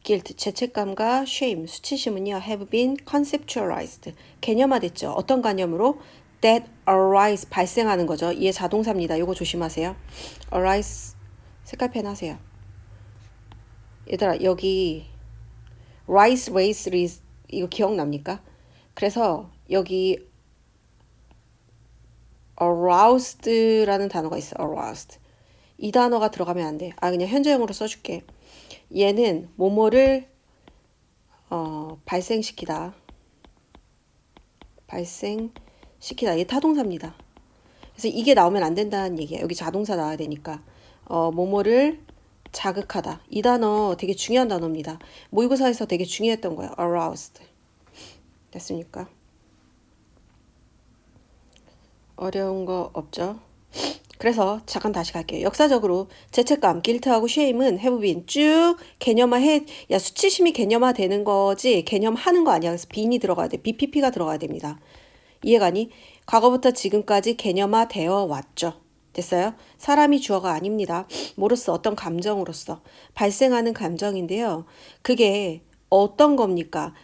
guilt, 죄책감과 shame, 수치심은요, have been conceptualized, 개념화됐죠. 어떤 개념으로? that arise, 발생하는 거죠. 이게 자동사입니다. 요거 조심하세요. arise, 색깔펜 하세요. 얘들아, 여기 rise, raise, raise, 이거 기억납니까? 그래서 여기 aroused라는 단어가 있어. aroused. 이 단어가 들어가면 안 돼. 그냥 현재형으로 써줄게. 얘는 뭐뭐를 발생시키다. 발생시키다. 얘 타동사입니다. 그래서 이게 나오면 안 된다는 얘기야. 여기 자동사 나와야 되니까. 뭐뭐를 자극하다. 이 단어 되게 중요한 단어입니다. 모의고사에서 되게 중요했던 거예요. aroused. 됐습니까? 어려운 거 없죠? 그래서 잠깐 다시 갈게요. 역사적으로 죄책감, guilt하고 shame은 have been 쭉 개념화해. 야, 수치심이 개념화되는 거지 개념하는 거 아니야. 그래서 being이 들어가야 돼. BPP가 들어가야 됩니다. 이해가니? 과거부터 지금까지 개념화되어 왔죠. 됐어요? 사람이 주어가 아닙니다. 뭐로서? 어떤 감정으로서 발생하는 감정인데요. 그게 어떤 겁니까?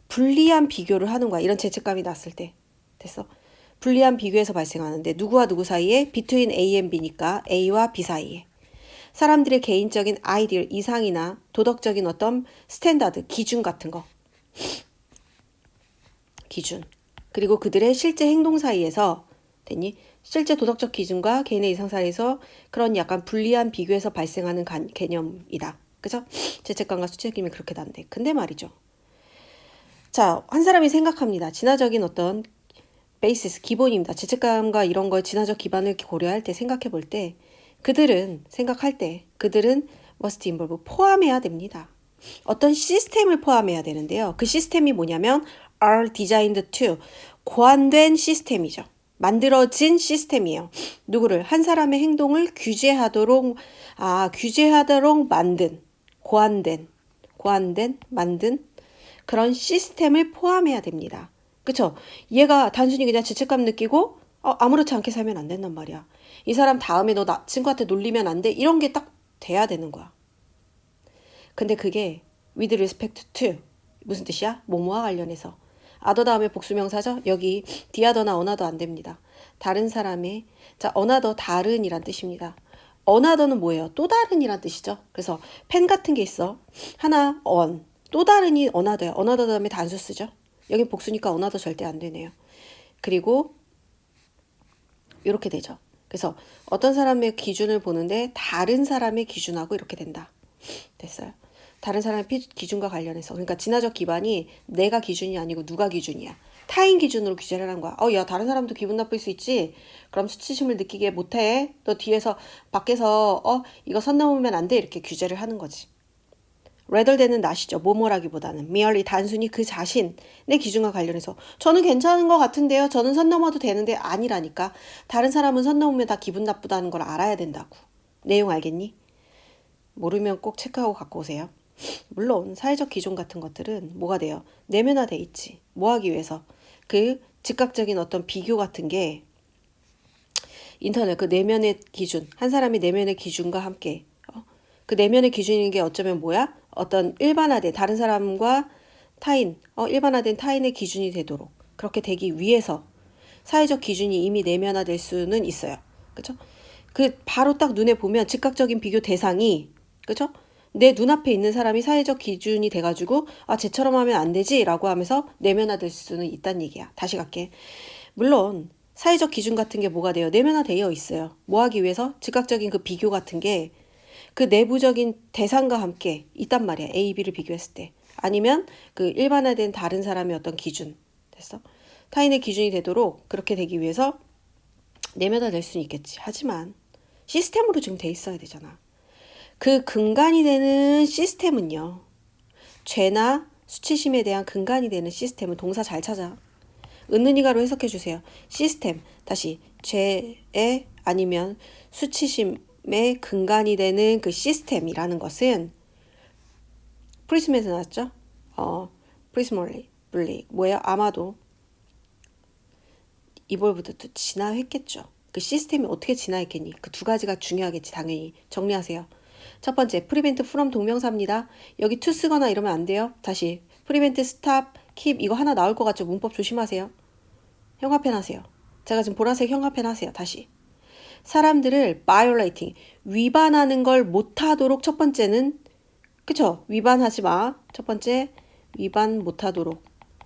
불리한 비교를 하는 거야. 이런 죄책감이 났을 때. 됐어? 불리한 비교에서 발생하는데 누구와 누구 사이에? between A and B니까 A와 B 사이에. 사람들의 개인적인 아이디어, 이상이나 도덕적인 어떤 스탠다드, 기준 같은 거. 기준. 그리고 그들의 실제 행동 사이에서 됐니? 실제 도덕적 기준과 개인의 이상 사이에서 그런 약간 불리한 비교에서 발생하는 개념이다. 그죠? 죄책감과 수치심이 그렇게 난대. 근데 말이죠. 자, 한 사람이 생각합니다. 진화적인 어떤 베이시스, 기본입니다. 죄책감과 이런 걸 진화적 기반을 고려할 때 생각해 볼 때 그들은 must involve, 포함해야 됩니다. 어떤 시스템을 포함해야 되는데요. 그 시스템이 뭐냐면 are designed to, 고안된 시스템이죠. 만들어진 시스템이에요. 누구를? 한 사람의 행동을 규제하도록 만든, 만든 그런 시스템을 포함해야 됩니다. 그쵸? 얘가 단순히 그냥 죄책감 느끼고 아무렇지 않게 살면 안 된단 말이야. 이 사람 다음에 너 친구한테 놀리면 안 돼. 이런 게 딱 돼야 되는 거야. 근데 그게 with respect to 무슨 뜻이야? 뭐뭐와 관련해서. other 다음에 복수명사죠? 여기 디아더나 어나더 안 됩니다. 다른 사람의, 자, 어나더 다른이란 뜻입니다. 어나더는 뭐예요? 또 다른이란 뜻이죠. 그래서 펜 같은 게 있어. 하나 또 다른이 어나더야. 어나더 다음에 단수 쓰죠. 여기 복수니까 어나더 절대 안 되네요. 그리고 이렇게 되죠. 그래서 어떤 사람의 기준을 보는데 다른 사람의 기준하고 이렇게 된다. 됐어요. 다른 사람의 기준과 관련해서. 그러니까 진화적 기반이 내가 기준이 아니고 누가 기준이야. 타인 기준으로 규제를 하는 거야. 야, 다른 사람도 기분 나쁠 수 있지? 그럼 수치심을 느끼게 못해. 너 뒤에서 밖에서 이거 선 넘으면 안 돼. 이렇게 규제를 하는 거지. rather than은 not이죠. 뭐뭐라기보다는 merely 단순히 그 자신의 기준과 관련해서 저는 괜찮은 것 같은데요. 저는 선 넘어도 되는데 아니라니까. 다른 사람은 선 넘으면 다 기분 나쁘다는 걸 알아야 된다고. 내용 알겠니? 모르면 꼭 체크하고 갖고 오세요. 물론 사회적 기준 같은 것들은 뭐가 돼요? 내면화돼 있지. 뭐 하기 위해서? 그 즉각적인 어떤 비교 같은 게 인터넷 그 내면의 기준, 한 사람의 내면의 기준과 함께 그 내면의 기준인 게 어쩌면 뭐야? 어떤 일반화된 다른 사람과 타인, 일반화된 타인의 기준이 되도록 그렇게 되기 위해서 사회적 기준이 이미 내면화될 수는 있어요. 그죠? 그 바로 딱 눈에 보면 즉각적인 비교 대상이 그죠? 내 눈앞에 있는 사람이 사회적 기준이 돼가지고 쟤처럼 하면 안 되지 라고 하면서 내면화될 수는 있다는 얘기야. 다시 갈게. 물론 사회적 기준 같은 게 뭐가 돼요? 내면화되어 있어요. 뭐 하기 위해서? 즉각적인 그 비교 같은 게 그 내부적인 대상과 함께 있단 말이야. A, B를 비교했을 때. 아니면 그 일반화된 다른 사람의 어떤 기준. 됐어? 타인의 기준이 되도록 그렇게 되기 위해서 내면화될 수는 있겠지. 하지만 시스템으로 지금 돼 있어야 되잖아. 그 근간이 되는 시스템은요. 죄나 수치심에 대한 근간이 되는 시스템은 동사 잘 찾아. 은은이가로 해석해 주세요. 시스템. 다시 죄에 아니면 수치심의 근간이 되는 그 시스템이라는 것은 프리즘에서 나왔죠? 프리즈멀리 뭐예요? 아마도 이볼부터 진화했겠죠. 그 시스템이 어떻게 진화했겠니? 그 두 가지가 중요하겠지. 당연히 정리하세요. 첫 번째, prevent from 동명사입니다. 여기 to 쓰거나 이러면 안 돼요. 다시 prevent, stop, keep 이거 하나 나올 것 같죠? 문법 조심하세요. 형광펜 하세요. 제가 지금 보라색 형광펜 하세요. 다시. 사람들을 violating, 위반하는 걸 못하도록 첫 번째는 그쵸? 위반하지 마. 첫 번째, 위반 못하도록.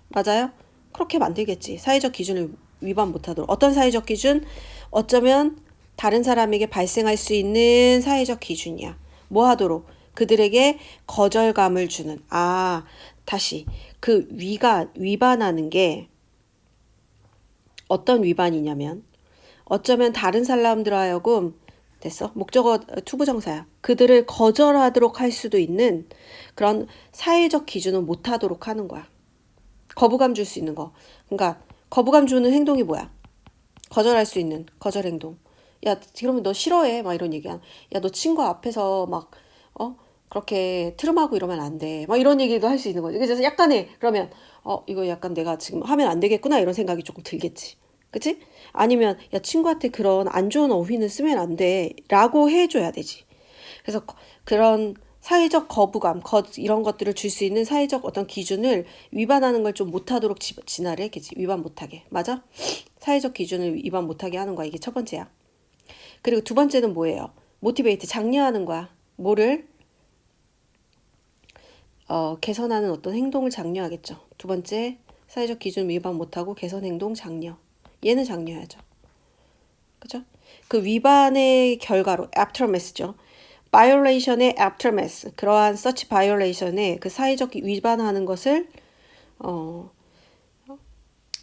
맞아요? 그렇게 만들겠지. 사회적 기준을 위반 못하도록. 어떤 사회적 기준? 어쩌면 다른 사람에게 발생할 수 있는 사회적 기준이야. 뭐 하도록? 그들에게 거절감을 주는. 다시. 그 위반하는 게 어떤 위반이냐면 어쩌면 다른 사람들 하여금 됐어? 목적어 투부정사야. 그들을 거절하도록 할 수도 있는 그런 사회적 기준은 못하도록 하는 거야. 거부감 줄 수 있는 거. 그러니까 거부감 주는 행동이 뭐야? 거절할 수 있는 거절 행동. 야, 그러면 너 싫어해? 막 이런 얘기야. 야, 너 친구 앞에서 막 그렇게 트름하고 이러면 안 돼. 막 이런 얘기도 할 수 있는 거지. 그래서 약간의 그러면 이거 약간 내가 지금 하면 안 되겠구나 이런 생각이 조금 들겠지. 그치? 아니면 야 친구한테 그런 안 좋은 어휘는 쓰면 안 돼 라고 해줘야 되지. 그래서 그런 사회적 거부감 이런 것들을 줄 수 있는 사회적 어떤 기준을 위반하는 걸 좀 못하도록 진화를 했겠지. 위반 못하게. 맞아? 사회적 기준을 위반 못하게 하는 거야. 이게 첫 번째야. 그리고 두 번째는 뭐예요? 모티베이트 장려하는 거야. 뭐를? 개선하는 어떤 행동을 장려하겠죠. 두 번째, 사회적 기준 위반 못하고 개선 행동 장려. 얘는 장려해야죠. 그죠? 그 위반의 결과로 aftermath죠. violation의 aftermath. 그러한 such violation의 그 사회적 위반하는 것을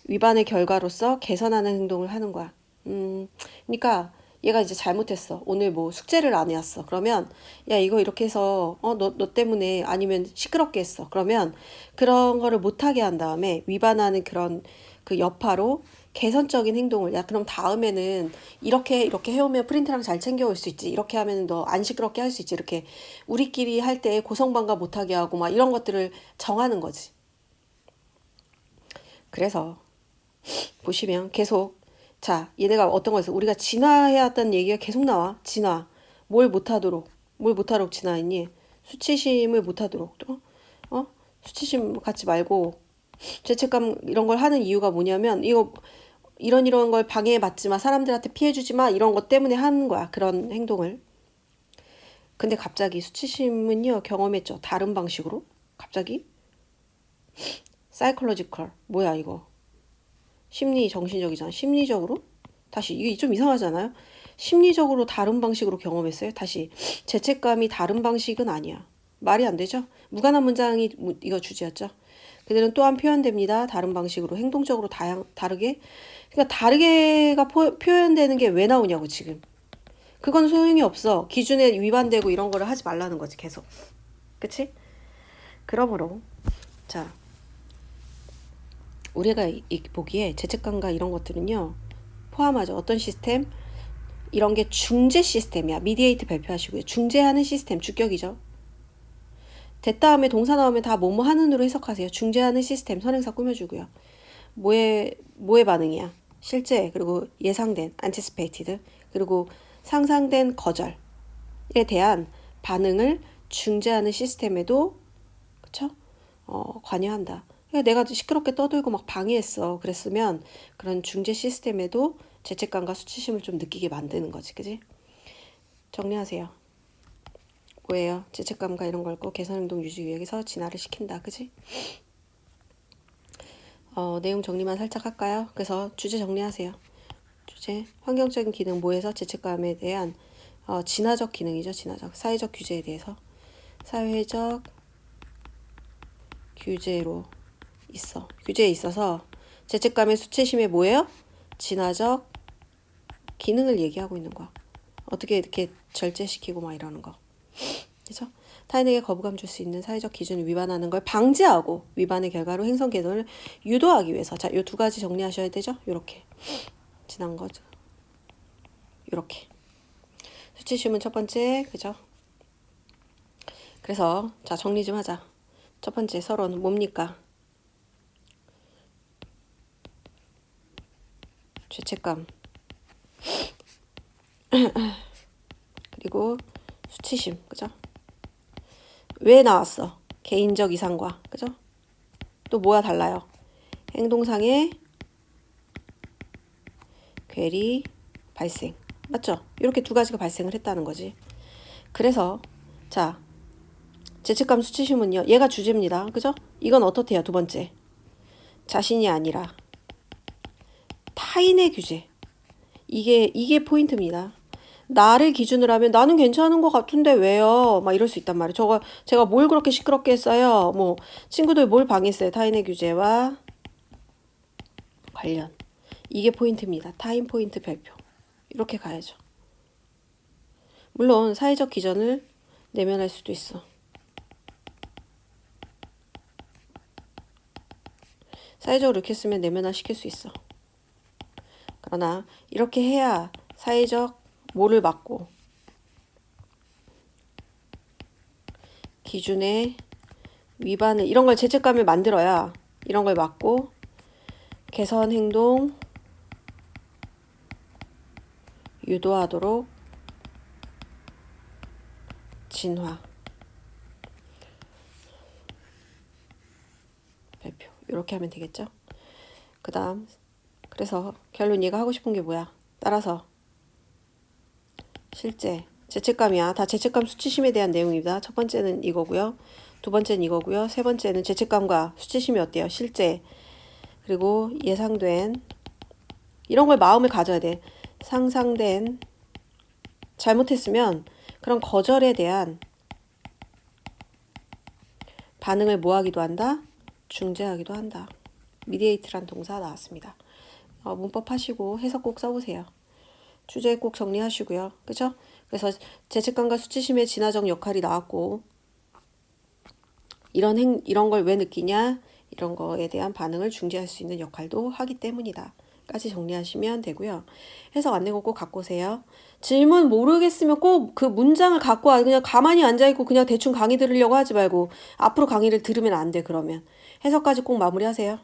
위반의 결과로서 개선하는 행동을 하는 거야. 그러니까 얘가 이제 잘못했어. 오늘 뭐 숙제를 안 해왔어. 그러면 야 이거 이렇게 해서 너 때문에 아니면 시끄럽게 했어. 그러면 그런 거를 못하게 한 다음에 위반하는 그런 그 여파로 개선적인 행동을 야 그럼 다음에는 이렇게 해오면 프린트랑 잘 챙겨올 수 있지. 이렇게 하면 너 안 시끄럽게 할 수 있지. 이렇게 우리끼리 할 때 고성방가 못하게 하고 막 이런 것들을 정하는 거지. 그래서 보시면 계속 자 얘네가 어떤 거였어 우리가 진화해왔다는 얘기가 계속 나와. 진화 뭘 못하도록 진화했니? 수치심을 못하도록 수치심 갖지 말고 죄책감 이런 걸 하는 이유가 뭐냐면 이거 이런 걸 방해받지 마 사람들한테 피해주지 마 이런 것 때문에 하는 거야 그런 행동을. 근데 갑자기 수치심은요 경험했죠 다른 방식으로 갑자기 사이콜로지컬 뭐야 이거 심리 정신적이잖아. 심리적으로 다시 이게 좀 이상하잖아요. 심리적으로 다른 방식으로 경험했어요. 다시 죄책감이 다른 방식은 아니야. 말이 안 되죠? 무관한 문장이 이거 주제였죠. 그들은 또한 표현됩니다. 다른 방식으로 행동적으로 다르게. 그러니까 다르게가 표현되는 게 왜 나오냐고 지금. 그건 소용이 없어. 기준에 위반되고 이런 거를 하지 말라는 거지 계속. 그치? 그러므로 자 우리가 보기에 죄책감과 이런 것들은요 포함하죠. 어떤 시스템? 이런 게 중재 시스템이야. 미디에이트 발표하시고요. 중재하는 시스템 주격이죠. 됐다음에 동사 나오면 다 뭐뭐 하는으로 해석하세요. 중재하는 시스템 선행사 꾸며주고요. 뭐의 반응이야? 실제 그리고 예상된 anticipated 그리고 상상된 거절에 대한 반응을 중재하는 시스템에도 그쵸? 관여한다. 내가 시끄럽게 떠들고 막 방해했어. 그랬으면 그런 중재 시스템에도 죄책감과 수치심을 좀 느끼게 만드는 거지. 그지? 정리하세요. 뭐예요? 죄책감과 이런 걸 꼭 개선행동 유지 위해서 진화를 시킨다. 그지? 내용 정리만 살짝 할까요? 그래서 주제 정리하세요. 주제 환경적인 기능 뭐에서 죄책감에 대한 진화적 기능이죠. 진화적 사회적 규제에 대해서 사회적 규제에 있어서 죄책감의 수치심의 뭐예요? 진화적 기능을 얘기하고 있는 거야. 어떻게 이렇게 절제시키고 막 이러는 거. 그죠? 타인에게 거부감 줄 수 있는 사회적 기준을 위반하는 걸 방지하고 위반의 결과로 행성 개선을 유도하기 위해서 자, 요 두 가지 정리하셔야 되죠? 요렇게 지난 거죠. 요렇게 수치심은 첫 번째, 그죠? 그래서 자 정리 좀 하자. 첫 번째 서론 뭡니까? 죄책감 그리고 수치심, 그죠? 왜 나왔어? 개인적 이상과, 그죠? 또 뭐야 달라요? 행동상의 괴리 발생, 맞죠? 이렇게 두 가지가 발생을 했다는 거지. 그래서 자, 죄책감 수치심은요, 얘가 주제입니다, 그죠? 이건 어떻대요? 두 번째, 자신이 아니라 타인의 규제. 이게 포인트입니다. 나를 기준으로 하면 나는 괜찮은 것 같은데 왜요? 막 이럴 수 있단 말이에요. 제가 뭘 그렇게 시끄럽게 했어요? 뭐 친구들 뭘 방해했어요? 타인의 규제와 관련. 이게 포인트입니다. 타인 포인트 별표. 이렇게 가야죠. 물론 사회적 기준을 내면할 수도 있어. 사회적으로 이렇게 쓰면 내면화 시킬 수 있어. 그러나 이렇게 해야 사회적 뭐를 막고 기준의 위반을, 이런 걸 죄책감을 만들어야 이런 걸 막고 개선 행동 유도하도록 진화 발표. 이렇게 하면 되겠죠. 그 다음, 그래서 결론 얘가 하고 싶은 게 뭐야? 따라서 실제 죄책감이야. 다 죄책감 수치심에 대한 내용입니다. 첫 번째는 이거고요. 두 번째는 이거고요. 세 번째는 죄책감과 수치심이 어때요? 실제. 그리고 예상된, 이런 걸 마음을 가져야 돼. 상상된, 잘못했으면 그런 거절에 대한 반응을 뭐 하기도 한다? 중재하기도 한다. 미디에이트란 동사 나왔습니다. 문법 하시고 해석 꼭 써보세요. 주제 꼭 정리하시고요. 그죠? 그래서 죄책감과 수치심의 진화적 역할이 나왔고, 이런 걸 왜 느끼냐? 이런 거에 대한 반응을 중재할 수 있는 역할도 하기 때문이다. 까지 정리하시면 되고요. 해석 안 되고 꼭 갖고 오세요. 질문 모르겠으면 꼭 그 문장을 갖고 와. 그냥 가만히 앉아있고 그냥 대충 강의 들으려고 하지 말고 앞으로 강의를 들으면 안 돼. 그러면 해석까지 꼭 마무리하세요.